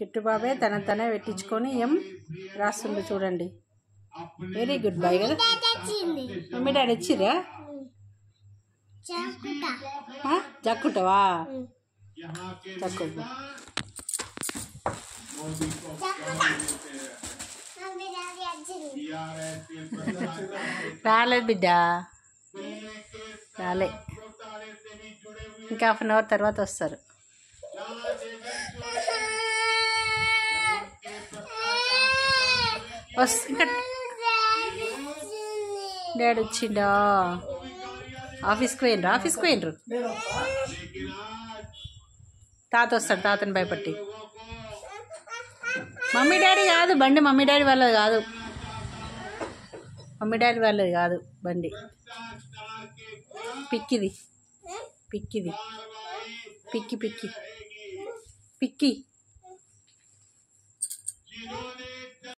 Kit బాబాయ్ తనే పెట్టించుకొని ఏం రాస్తుందో చూడండి. వెరీ గుడ్ బాయ్ కదా. మమ్మీ డాడీ ఇచ్చిర్రా? జక్కుంటావా? జక్కు రాలేదు బిడ్డ, రాలే. ఇంకా హాఫ్ అన్ అవర్ తర్వాత వస్తారు. ఇంకా డాడీ వచ్చిండా? ఆఫీస్కి పోయినరు. తాత వస్తాడు, తాతని భయపట్టి. మమ్మీ డాడీ కాదు బండి, మమ్మీ డాడీ వాళ్ళది కాదు, మమ్మీ డాడీ వాళ్ళది కాదు బండి. పిక్కిది పిక్కి.